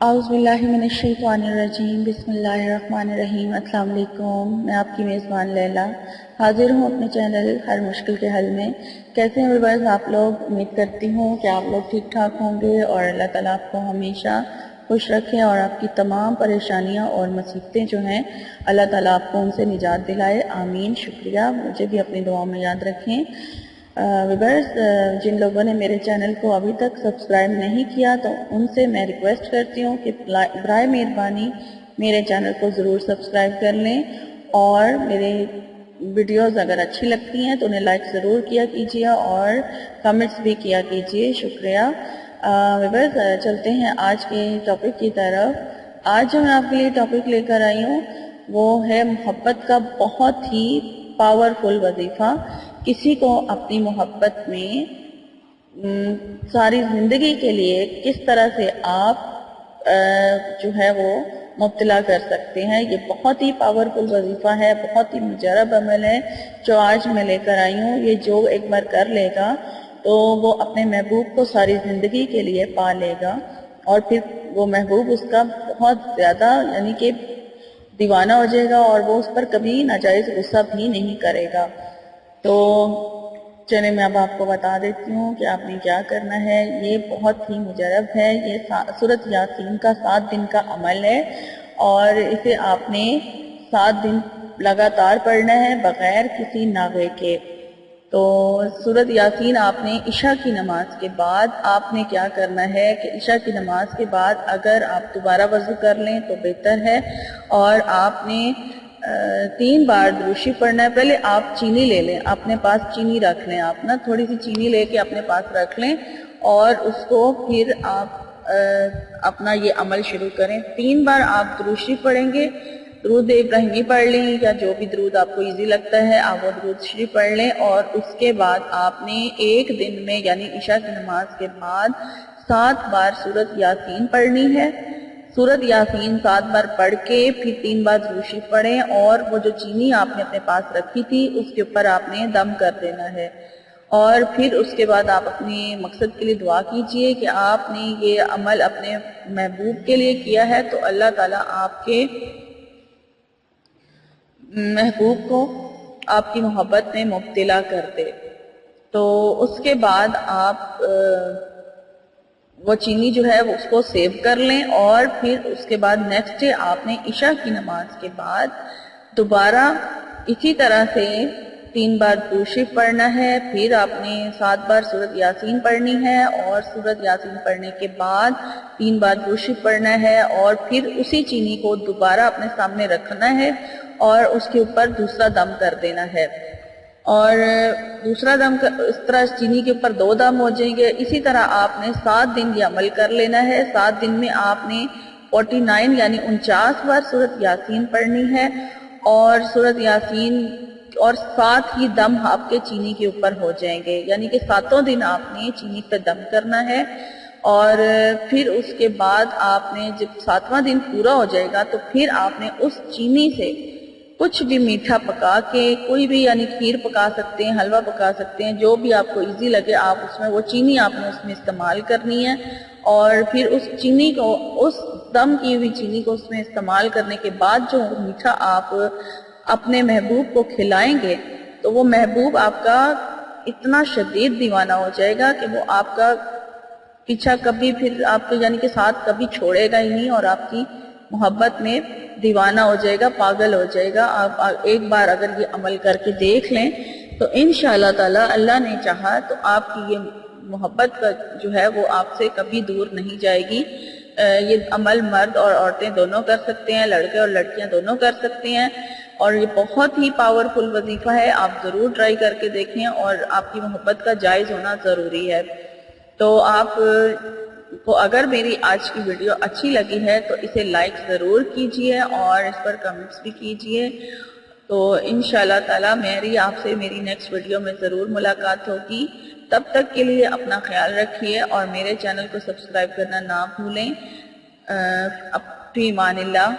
औज़ुबिल्लाहिमिनश्शैतानिर्रजीम बिस्मिल्लाहिर्रहमानिर्रहीम। अस्सलाम वालेकुम। मैं आपकी मेज़बान लैला हाजिर हूँ अपने चैनल हर मुश्किल के हल में। कैसे हैं व्यूअर्स आप लोग? उम्मीद करती हूँ कि आप लोग ठीक ठाक होंगे और अल्लाह ताला आपको हमेशा खुश रखे और आपकी तमाम परेशानियाँ और मुसीबतें जो हैं अल्लाह ताला आपको उनसे निजात दिलाए। आमीन। शुक्रिया। मुझे भी अपनी दुआओं में याद रखें। व्यूअर्स, जिन लोगों ने मेरे चैनल को अभी तक सब्सक्राइब नहीं किया तो उनसे मैं रिक्वेस्ट करती हूँ कि बराए मेहरबानी मेरे चैनल को ज़रूर सब्सक्राइब कर लें और मेरे वीडियोस अगर अच्छी लगती हैं तो उन्हें लाइक ज़रूर किया कीजिए और कमेंट्स भी किया कीजिए। शुक्रिया। व्यूअर्स, चलते हैं आज के टॉपिक की तरफ। आज जो मैं आपके लिए टॉपिक लेकर आई हूँ वो है मोहब्बत का बहुत ही पावरफुल वजीफ़ा। किसी को अपनी मोहब्बत में सारी ज़िंदगी के लिए किस तरह से आप जो है वो मुब्तला कर सकते हैं। ये बहुत ही पावरफुल वजीफ़ा है, बहुत ही मुजरब अमल है जो आज मैं लेकर आई हूँ। ये जो एक बार कर लेगा तो वो अपने महबूब को सारी ज़िंदगी के लिए पा लेगा और फिर वो महबूब उसका बहुत ज़्यादा यानी कि दीवाना हो जाएगा और वो उस पर कभी नाजायज़ गुस्सा भी नहीं करेगा। तो चलिए मैं अब आपको बता देती हूँ कि आपने क्या करना है। ये बहुत ही मुजरब है। ये सूरत यासीन का 7 दिन का अमल है और इसे आपने 7 दिन लगातार पढ़ना है बग़ैर किसी नागे के। तो सूरत यासीन आपने इशा की नमाज के बाद आपने क्या करना है कि इशा की नमाज के बाद अगर आप दोबारा वज़ू कर लें तो बेहतर है और आपने 3 बार दुरूशी पढ़ना है। पहले आप चीनी ले लें, अपने पास चीनी रख लें, आप ना थोड़ी सी चीनी लेके अपने पास रख लें और उसको फिर आप अपना ये अमल शुरू करें। 3 बार आप दुरूशी पढ़ेंगे, दुरूद इब्राहिमी पढ़ लें या जो भी दुरूद आपको इजी लगता है आप वो दुरूद शरीफ पढ़ लें और उसके बाद आपने एक दिन में यानी इशा की नमाज के बाद 7 बार सूरत यासीन पढ़नी है। सूरत यासीन 7 बार पढ़ के फिर 3 बार दुरूद शरीफ पढ़ें और वो जो चीनी आपने अपने पास रखी थी उसके ऊपर आपने दम कर देना है और फिर उसके बाद आप अपने मकसद के लिए दुआ कीजिए कि आपने ये अमल अपने महबूब के लिए किया है तो अल्लाह ताला आपके महबूब को आपकी मोहब्बत में मुब्तला कर दे। तो उसके बाद आप वो चीनी जो है उसको सेव कर लें और फिर उसके बाद नेक्स्ट डे आपने इशा की नमाज के बाद दोबारा इसी तरह से 3 बार दुरूद शरीफ पढ़ना है। फिर आपने 7 बार सूरत यासीन पढ़नी है और सूरत यासीन पढ़ने के बाद 3 बार दुरूद शरीफ पढ़ना है और फिर उसी चीनी को दोबारा अपने सामने रखना है और उसके ऊपर दूसरा दम कर देना है और दूसरा दम इस तरह चीनी के ऊपर 2 दम हो जाएंगे। इसी तरह आपने 7 दिन ये अमल कर लेना है। 7 दिन में आपने 49 यानी 49 बार सूरत यासीन पढ़नी है और सूरत यासीन और 7 ही दम आपके चीनी के ऊपर हो जाएंगे यानी कि 7 दिन आपने चीनी पे दम करना है और फिर उसके बाद आपने जब 7वां दिन पूरा हो जाएगा तो फिर आपने उस चीनी से कुछ भी मीठा पका के कोई भी यानी खीर पका सकते हैं, हलवा पका सकते हैं, जो भी आपको इजी लगे आप उसमें वो चीनी आपने उसमें इस्तेमाल करनी है और फिर उस चीनी को उस दम की हुई चीनी को उसमें इस्तेमाल करने के बाद जो मीठा आप अपने महबूब को खिलाएंगे तो वो महबूब आपका इतना शदीद दीवाना हो जाएगा कि वो आपका पीछा कभी फिर आपके यानी कि साथ कभी छोड़ेगा ही नहीं और आपकी मोहब्बत में दीवाना हो जाएगा, पागल हो जाएगा। आप एक बार अगर ये अमल करके देख लें तो इंशाअल्लाह ताला अल्लाह ने चाहा तो आपकी ये मोहब्बत का जो है वो आपसे कभी दूर नहीं जाएगी। ये अमल मर्द और औरतें दोनों कर सकते हैं, लड़के और लड़कियां दोनों कर सकते हैं और ये बहुत ही पावरफुल वजीफा है। आप ज़रूर ट्राई करके देखें और आपकी मोहब्बत का जायज़ होना ज़रूरी है। तो आप को अगर मेरी आज की वीडियो अच्छी लगी है तो इसे लाइक ज़रूर कीजिए और इस पर कमेंट्स भी कीजिए। तो इंशाअल्लाह ताला मेरी आपसे मेरी नेक्स्ट वीडियो में ज़रूर मुलाकात होगी। तब तक के लिए अपना ख्याल रखिए और मेरे चैनल को सब्सक्राइब करना ना भूलें। फी अमानिल्लाह।